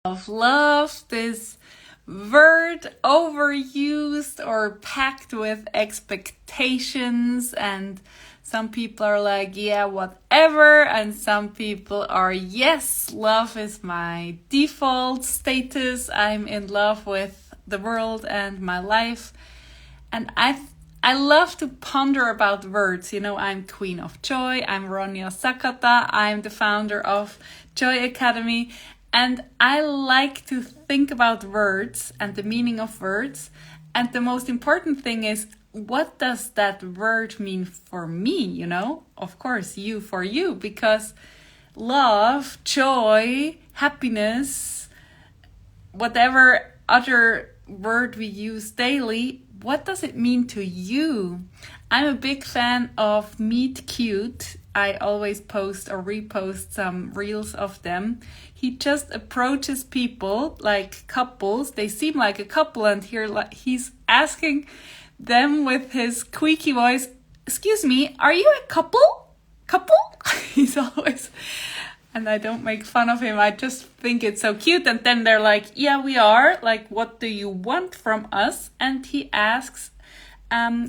of love, this word overused or packed with expectations, and some people are like, yeah, whatever, and some people are, yes, love is my default status, I'm in love with the world and my life. And I love to ponder about words. You know, I'm Queen of Joy, I'm Ronja Sakata, I'm the founder of Joy Academy, and I like to think about words and the meaning of words. And the most important thing is, what does that word mean for me, you know? Of course, you for you, because love, joy, happiness, whatever other word we use daily, what does it mean to you? I'm a big fan of Meet Cute. I always post or repost some reels of them. He just approaches people like couples. They seem like a couple, and he's asking them with his squeaky voice, "Excuse me, are you a couple? Couple?" He's always, and I don't make fun of him. I just think it's so cute. And then they're like, "Yeah, we are. Like, what do you want from us?" And he asks,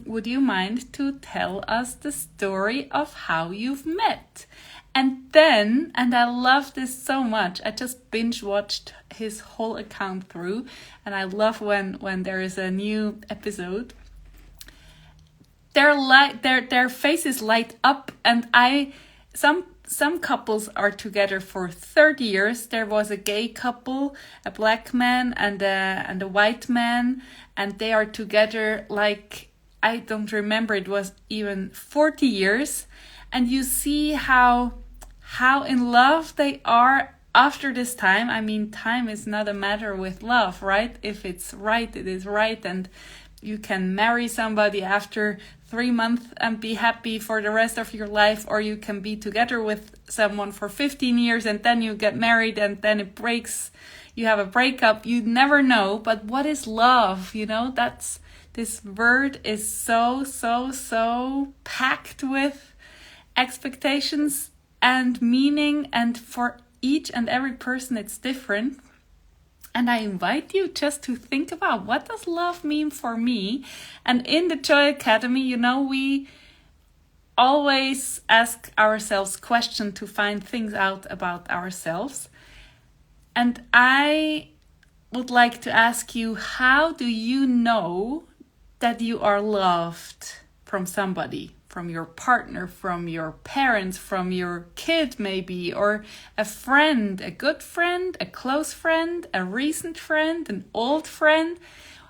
would you mind to tell us the story of how you've met? And then, and I love this so much, I just binge watched his whole account through, and I love when there is a new episode. Their faces light up, and some couples are together for 30 years. There was a gay couple, a black man and a white man, and they are together like, I don't remember, it was even 40 years. And you see how in love they are after this time. I mean, time is not a matter with love, right? If it's right, it is right. And you can marry somebody after 3 months and be happy for the rest of your life, or you can be together with someone for 15 years and then you get married and then it breaks, you have a breakup. You never know. But what is love? You know, this word is so packed with expectations and meaning, and for each and every person it's different. And I invite you just to think about, what does love mean for me? And in the Joy Academy, you know, we always ask ourselves questions to find things out about ourselves. And I would like to ask you, how do you know that you are loved from somebody? From your partner, from your parents, from your kid maybe, or a friend, a good friend, a close friend, a recent friend, an old friend.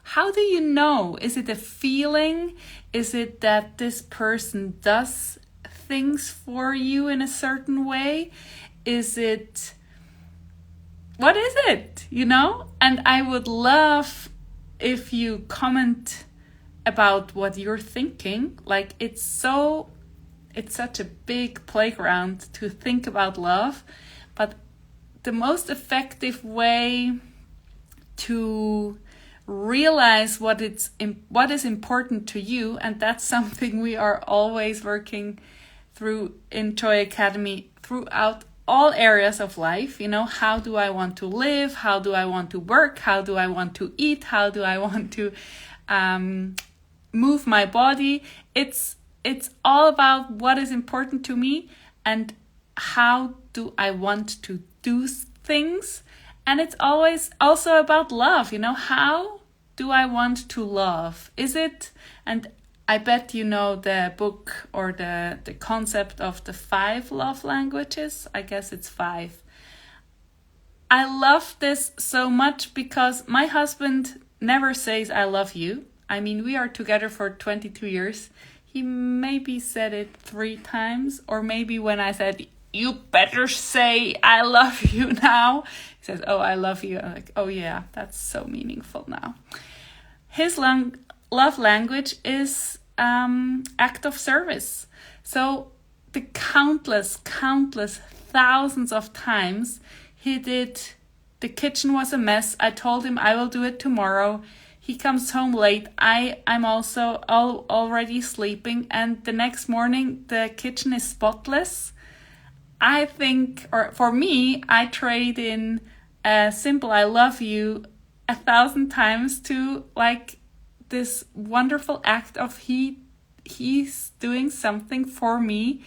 How do you know? Is it a feeling? Is it that this person does things for you in a certain way? What is it, you know? And I would love if you comment about what you're thinking. Like, it's such a big playground to think about love, but the most effective way to realize what is important to you, and that's something we are always working through in Joy Academy throughout all areas of life. You know, how do I want to live? How do I want to work? How do I want to eat? How do I want to move my body? It's all about what is important to me and how do I want to do things. And it's always also about love, you know, how do I want to love? Is it, and I bet you know the book or the concept of the 5 love languages. I guess it's 5. I love this so much because my husband never says I love you. I mean, we are together for 22 years. He maybe said it 3 times, or maybe when I said, "You better say I love you now," he says, "Oh, I love you." I'm like, "Oh yeah, that's so meaningful now." His love language is act of service. So the countless thousands of times he did, the kitchen was a mess, I told him I will do it tomorrow. He comes home late. I'm also already sleeping, and the next morning the kitchen is spotless. I think, or for me, I trade in a simple I love you 1,000 times to like this wonderful act of he's doing something for me.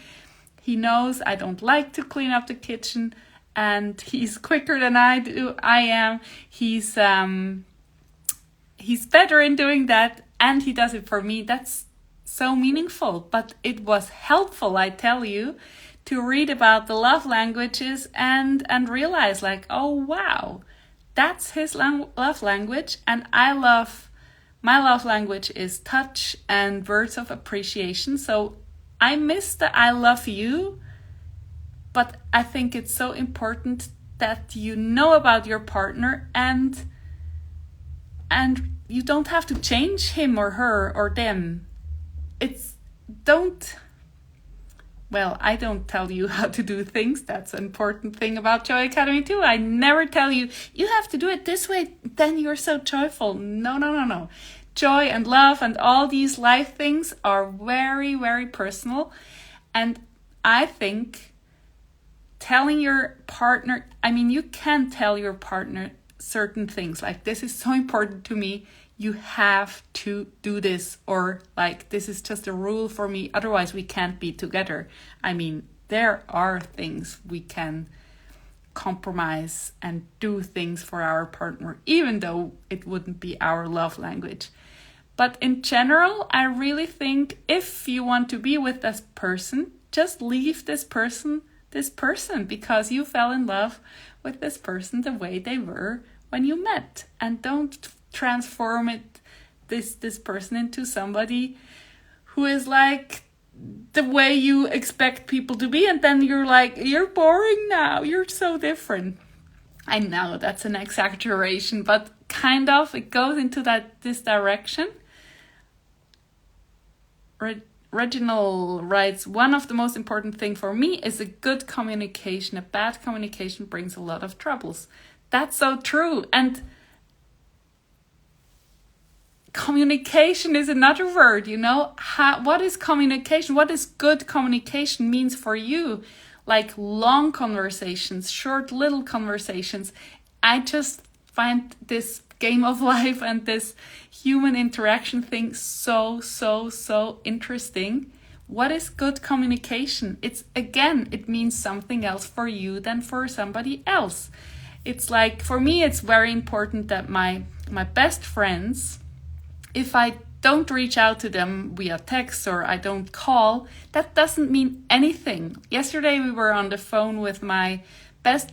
He knows I don't like to clean up the kitchen, and he's quicker than I am. He's better in doing that, and he does it for me. That's so meaningful. But it was helpful, I tell you, to read about the love languages and realize like, oh wow, that's his love language, and my love language is touch and words of appreciation. So I miss the I love you, but I think it's so important that you know about your partner, and you don't have to change him or her or them. I don't tell you how to do things. That's an important thing about Joy Academy too. I never tell you have to do it this way, then you're so joyful. No. Joy and love and all these life things are very, very personal. And I think telling your partner, you can tell your partner certain things like, this is so important to me, you have to do this, or like, this is just a rule for me, otherwise we can't be together. There are things we can compromise and do things for our partner, even though it wouldn't be our love language. But in general, I really think if you want to be with this person, just leave this person, because you fell in love with this person the way they were when you met, and don't transform this person into somebody who is like the way you expect people to be, and then you're like, you're boring now, you're so different. I know that's an exaggeration, but kind of it goes into this direction. Reginald writes, one of the most important thing for me is a good communication. A bad communication brings a lot of troubles. That's so true. And communication is another word, what is communication? What is good communication means for you? Like long conversations, short little conversations. I just find this game of life and this human interaction thing so interesting. What is good communication? It means something else for you than for somebody else. It's like, for me, it's very important that my best friends, if I don't reach out to them via text or I don't call, that doesn't mean anything. Yesterday we were on the phone with my best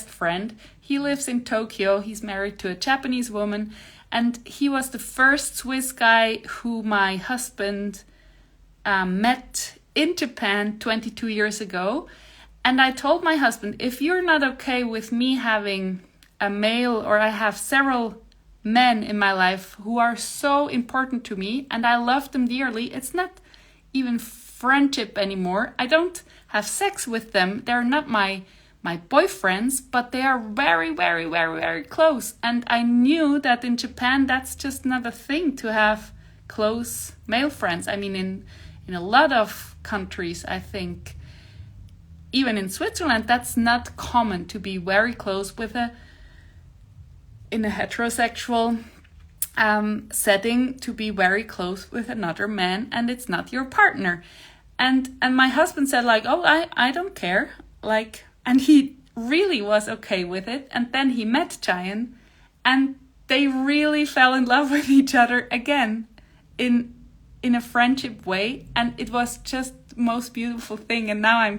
friend. He lives in Tokyo. He's married to a Japanese woman, and he was the first Swiss guy who my husband met in Japan 22 years ago. And I told my husband, if you're not okay with me having a male, or I have several men in my life who are so important to me and I love them dearly, it's not even friendship anymore. I don't have sex with them. They're not my boyfriends, but they are very, very, very, very close. And I knew that in Japan, that's just not a thing to have close male friends. In a lot of countries, I think, even in Switzerland, that's not common to be very close in a heterosexual setting, to be very close with another man, and it's not your partner. And my husband said like, oh, I don't care. Like, and he really was okay with it. And then he met Cheyenne, and they really fell in love with each other again in a friendship way. And it was just the most beautiful thing. And now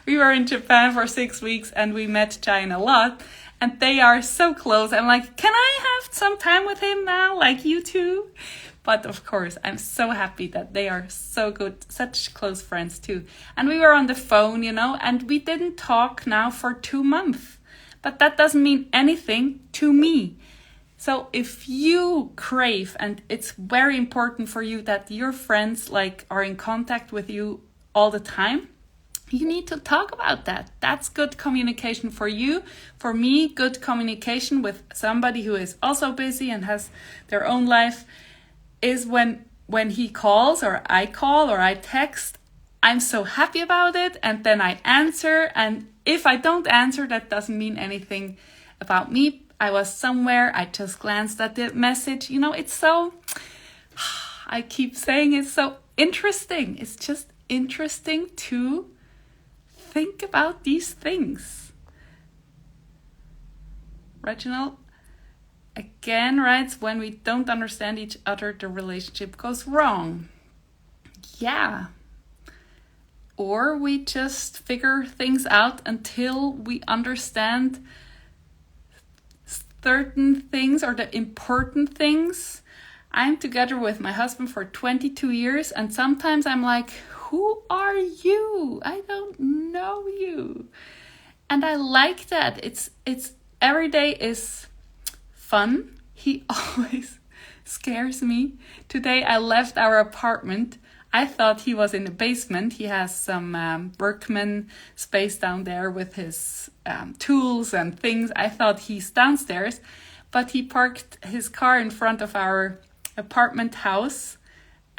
we were in Japan for 6 weeks and we met Cheyenne a lot. And they are so close. I'm like, can I have some time with him now? Like you too? But of course, I'm so happy that they are so good, such close friends too. And we were on the phone, and we didn't talk now for 2 months. But that doesn't mean anything to me. So if you crave, and it's very important for you that your friends are in contact with you all the time, you need to talk about that. That's good communication for you. For me, good communication with somebody who is also busy and has their own life is when he calls, or I call, or I text, I'm so happy about it, and then I answer, and if I don't answer, that doesn't mean anything about me. I was somewhere, I just glanced at the message. You know, it's so, I keep saying it's so interesting. It's just interesting to think about these things. Reginald again writes, when we don't understand each other, the relationship goes wrong. Yeah. Or we just figure things out until we understand certain things or the important things. I'm together with my husband for 22 years, and sometimes I'm like, who are you? I don't know you. And I like that. It's every day is fun. He always scares me. Today I left our apartment. I thought he was in the basement. He has some workman space down there with his tools and things. I thought he's downstairs, but he parked his car in front of our apartment house.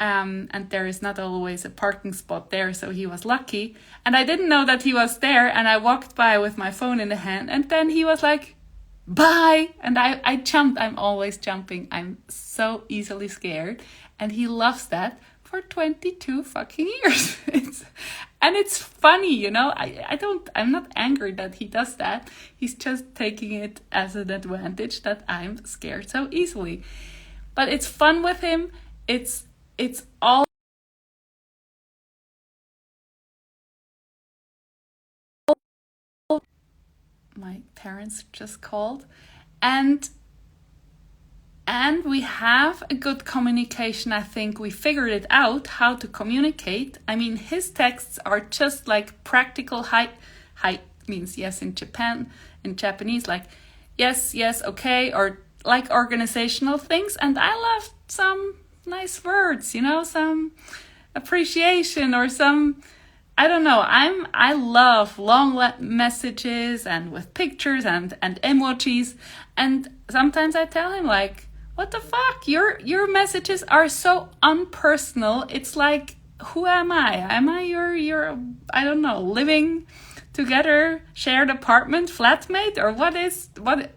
And there is not always a parking spot there, so he was lucky. And I didn't know that he was there, and I walked by with my phone in the hand, and then he was like, bye! And I jumped. I'm always jumping. I'm so easily scared. And he loves that. For 22 fucking years. It's funny, you know. I'm not angry that he does that. He's just taking it as an advantage that I'm scared so easily. But it's fun with him. It's all my parents just called, and we have a good communication. I think we figured it out how to communicate. I mean, his texts are just like practical hi means yes in Japanese, like yes, okay, or like organizational things. And I love some nice words, you know, some appreciation or some, I don't know. I love long messages and with pictures and emojis. And sometimes I tell him like, what the fuck? Your messages are so unpersonal. It's like, who am I? Am I your I don't know, living together, shared apartment, flatmate, or what?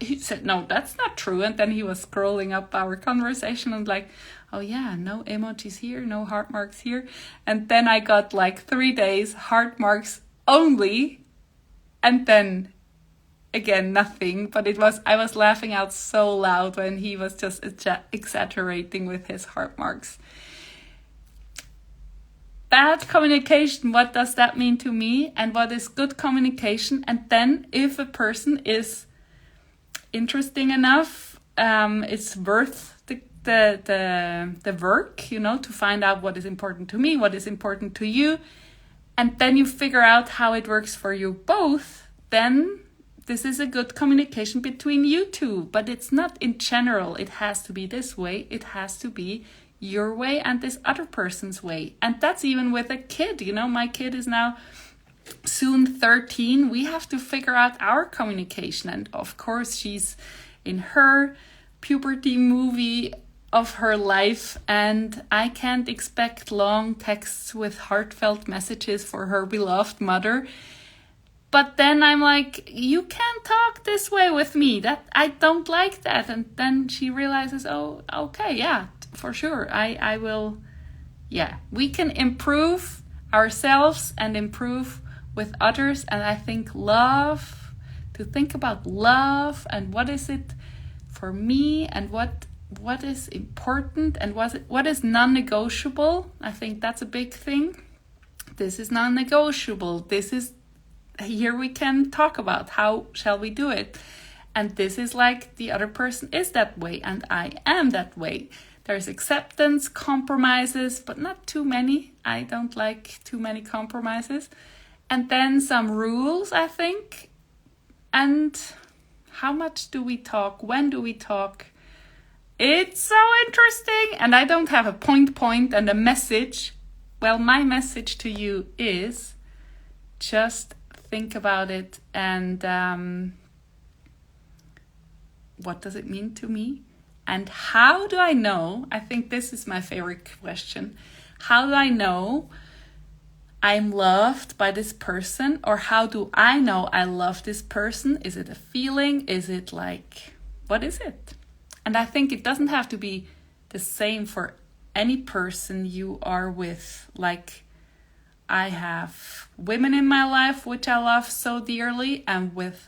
He said, no, that's not true. And then he was scrolling up our conversation and like, oh yeah, no emojis here, no heart marks here. And then I got like 3 days heart marks only, and then again nothing. But I was laughing out so loud when he was just exaggerating with his heart marks. Bad communication, what does that mean to me? And what is good communication? And then if a person is interesting enough, it's worth the work, you know, to find out what is important to me, what is important to you. And then you figure out how it works for you both. Then this is a good communication between you two. But it's not in general, it has to be this way. It has to be your way and this other person's way. And that's even with a kid, you know. My kid is now soon 13. We have to figure out our communication. And of course, she's in her puberty movie of her life, and I can't expect long texts with heartfelt messages for her beloved mother. But then I'm like, you can't talk this way with me. That I don't like that. And then she realizes, oh, okay, yeah, for sure. I will, yeah. We can improve ourselves and improve with others. And I think to think about love and what is it for me and what is important and what is non-negotiable. I think that's a big thing. This is non-negotiable. Here we can talk about how shall we do it. And this is like the other person is that way and I am that way. There's acceptance, compromises, but not too many. I don't like too many compromises. And then some rules, I think. And how much do we talk? When do we talk? It's so interesting. And I don't have a point and a message. Well, my message to you is just think about it and what does it mean to me? And how do I know? I think this is my favorite question. How do I know I'm loved by this person, or how do I know I love this person? Is it a feeling? Is it like, what is it? And I think it doesn't have to be the same for any person you are with. Like, I have women in my life which I love so dearly, and with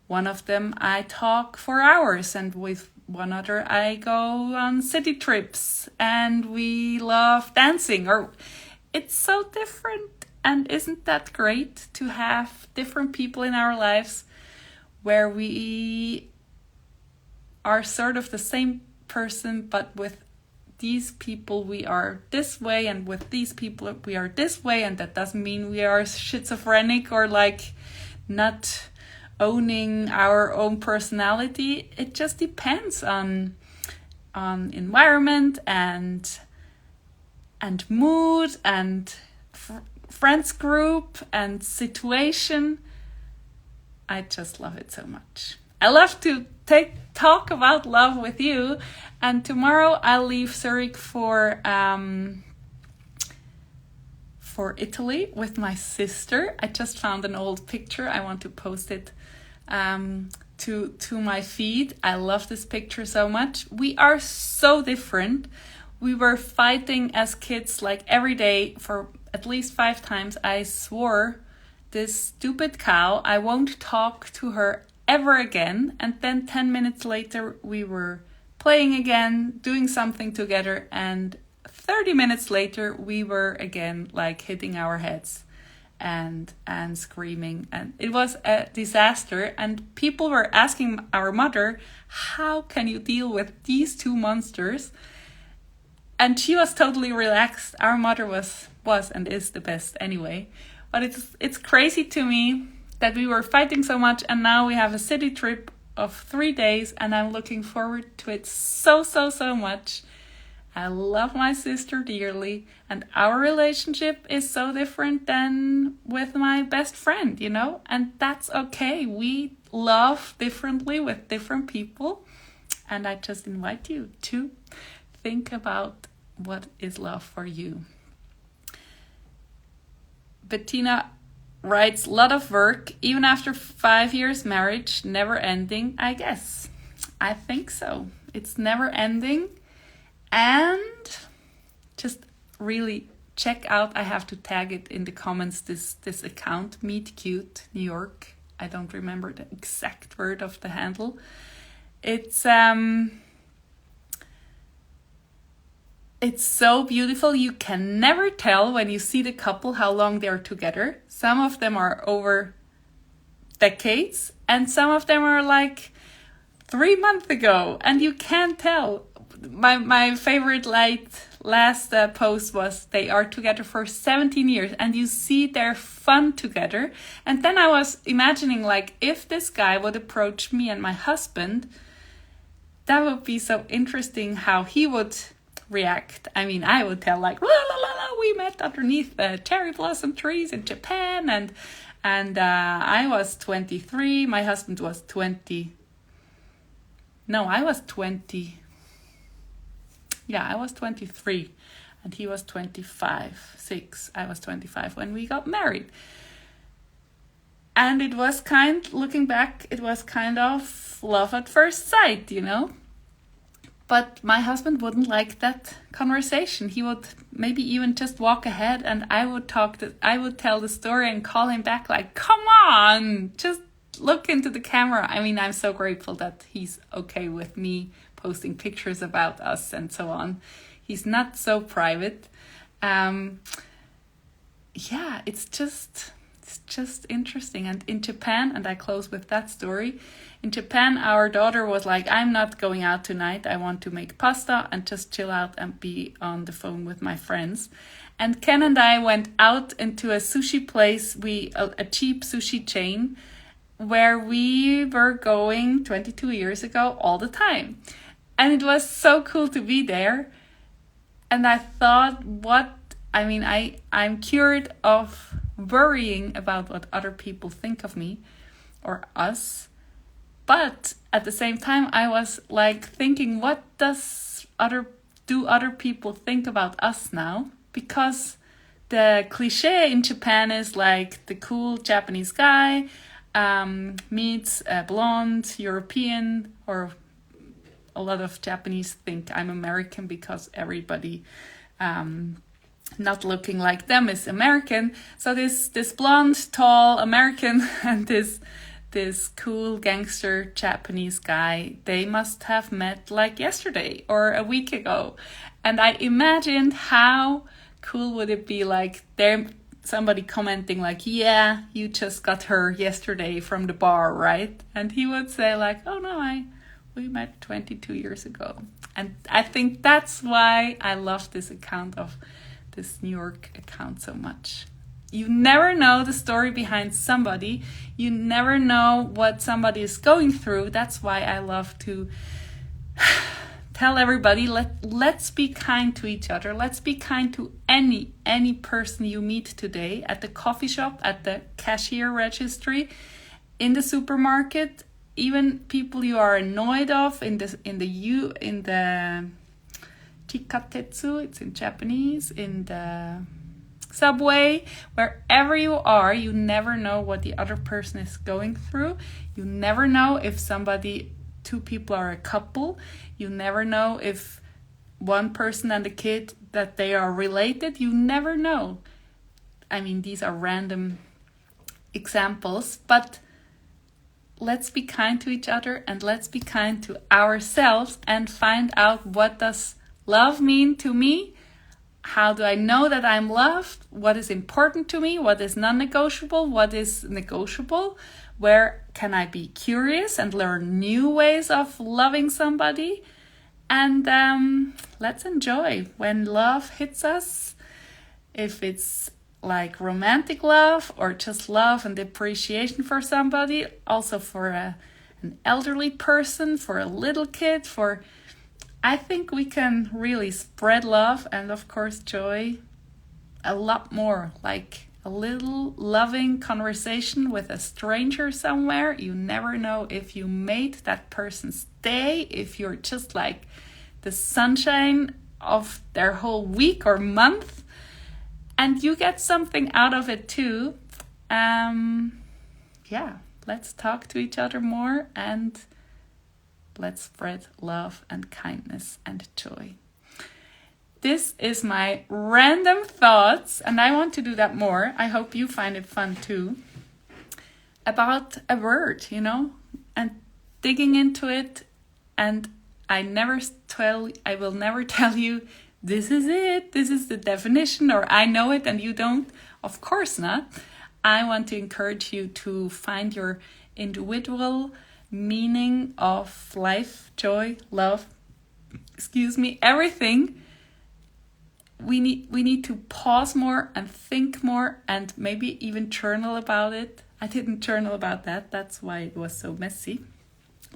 one of them I talk for hours, and with one other I go on city trips, and we love dancing. Or it's so different, and isn't that great to have different people in our lives where we are sort of the same person, but with these people we are this way, and with these people we are this way, and that doesn't mean we are schizophrenic or like not owning our own personality. It just depends on environment and mood and friends group and situation. I just love it so much. I love to talk about love with you. And tomorrow I'll leave Zurich for Italy with my sister. I just found an old picture. I want to post it to my feed. I love this picture so much. We are so different. We were fighting as kids like every day for at least 5 times. I swore this stupid cow, I won't talk to her ever again. And then 10 minutes later we were playing again, doing something together, and 30 minutes later we were again like hitting our heads and screaming, and it was a disaster. And people were asking our mother, how can you deal with these 2 monsters? And she was totally relaxed. Our mother was and is the best anyway. But it's crazy to me that we were fighting so much, and now we have a city trip of 3 days, and I'm looking forward to it so much. I love my sister dearly, and our relationship is so different than with my best friend, you know? And that's okay. We love differently with different people, and I just invite you to think about what is love for you. Bettina writes, lot of work, even after 5 years marriage, never ending, I guess. I think so. It's never ending. And just really check out, I have to tag it in the comments, this account, Meet Cute New York. I don't remember the exact word of the handle. It's so beautiful. You can never tell when you see the couple how long they're together. Some of them are over decades, and some of them are like 3 months ago, and you can't tell. My favorite last post was they are together for 17 years, and you see their fun together. And then I was imagining, like, if this guy would approach me and my husband, that would be so interesting how he would react. I mean, I would tell like, la, la, la, la, we met underneath the cherry blossom trees in Japan, and I was 23, my husband was 20. No, I was 20. Yeah, I was 23 and he was 6. I was 25 when we got married. And it was looking back, it was kind of love at first sight, you know? But my husband wouldn't like that conversation. He would maybe even just walk ahead, and I would tell the story and call him back like, come on, just look into the camera. I mean, I'm so grateful that he's okay with me posting pictures about us and so on. He's not so private. It's just interesting. And in Japan, and I close with that story, in Japan, our daughter was like, I'm not going out tonight. I want to make pasta and just chill out and be on the phone with my friends. And Ken and I went out into a sushi place, a cheap sushi chain, where we were going 22 years ago all the time. And it was so cool to be there. And I thought, I'm cured of worrying about what other people think of me or us. But at the same time, I was like thinking, what do other people think about us now? Because the cliche in Japan is like the cool Japanese guy meets a blonde European, or a lot of Japanese think I'm American because everybody not looking like them is American. So this blonde, tall American and this cool gangster Japanese guy, they must have met like yesterday or a week ago. And I imagined how cool would it be, like there somebody commenting like, yeah, you just got her yesterday from the bar, right? And he would say like, oh no, we met 22 years ago. And I think that's why I love this account of this New York account so much. You never know the story behind somebody. You never know what somebody is going through. That's why I love to tell everybody, let's be kind to each other. Let's be kind to any person you meet today at the coffee shop, at the cashier registry, in the supermarket, even people you are annoyed of in the chikatetsu, it's in Japanese, in the subway, wherever you are, you never know what the other person is going through. You never know if two people are a couple. You never know if one person and a kid, that they are related. You never know. I mean, these are random examples, but let's be kind to each other and let's be kind to ourselves and find out, what does love mean to me? How do I know that I'm loved? What is important to me? What is non-negotiable? What is negotiable? Where can I be curious and learn new ways of loving somebody? And let's enjoy when love hits us. If it's like romantic love or just love and appreciation for somebody, also for an elderly person, for a little kid, I think we can really spread love and, of course, joy a lot more. Like a little loving conversation with a stranger somewhere. You never know if you made that person's day, if you're just like the sunshine of their whole week or month, and you get something out of it too. Let's talk to each other more and let's spread love and kindness and joy. This is my random thoughts, and I want to do that more. I hope you find it fun too. About a word, and digging into it. And I will never tell you, this is it, this is the definition, or I know it and you don't. Of course not. I want to encourage you to find your individual meaning of life, joy, love, everything. We need to pause more and think more and maybe even journal about it. I didn't journal about that. That's why it was so messy.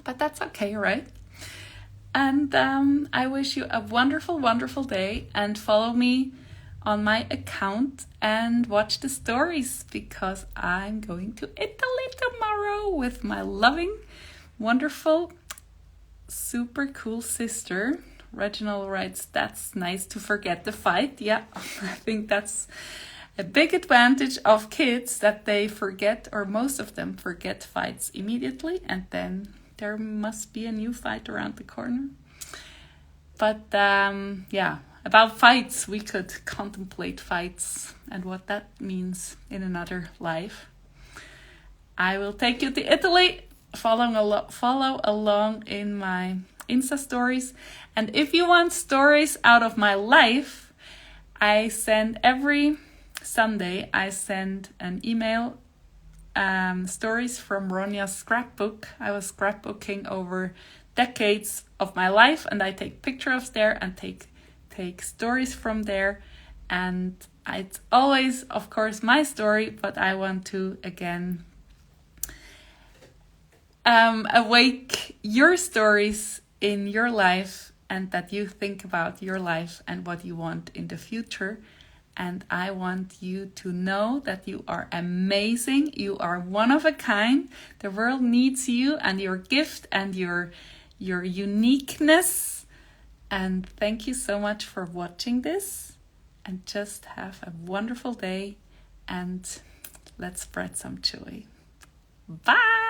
But that's okay, right? And I wish you a wonderful, wonderful day, and follow me on my account and watch the stories, because I'm going to Italy tomorrow with my loving, wonderful, super cool sister. Reginald writes, that's nice to forget the fight. Yeah, I think that's a big advantage of kids, that they forget, or most of them forget fights immediately, and then there must be a new fight around the corner. But about fights, we could contemplate fights and what that means in another life. I will take you to Italy. Follow along in my Insta stories. And if you want stories out of my life, I send every Sunday, an email, stories from Ronja's scrapbook. I was scrapbooking over decades of my life, and I take pictures there and take stories from there. And it's always, of course, my story, but I want to, again, awake your stories in your life, and that you think about your life and what you want in the future. And I want you to know that you are amazing. You are one of a kind. The world needs you and your gift and your uniqueness. And thank you so much for watching this. and just have a wonderful day, and let's spread some joy. Bye!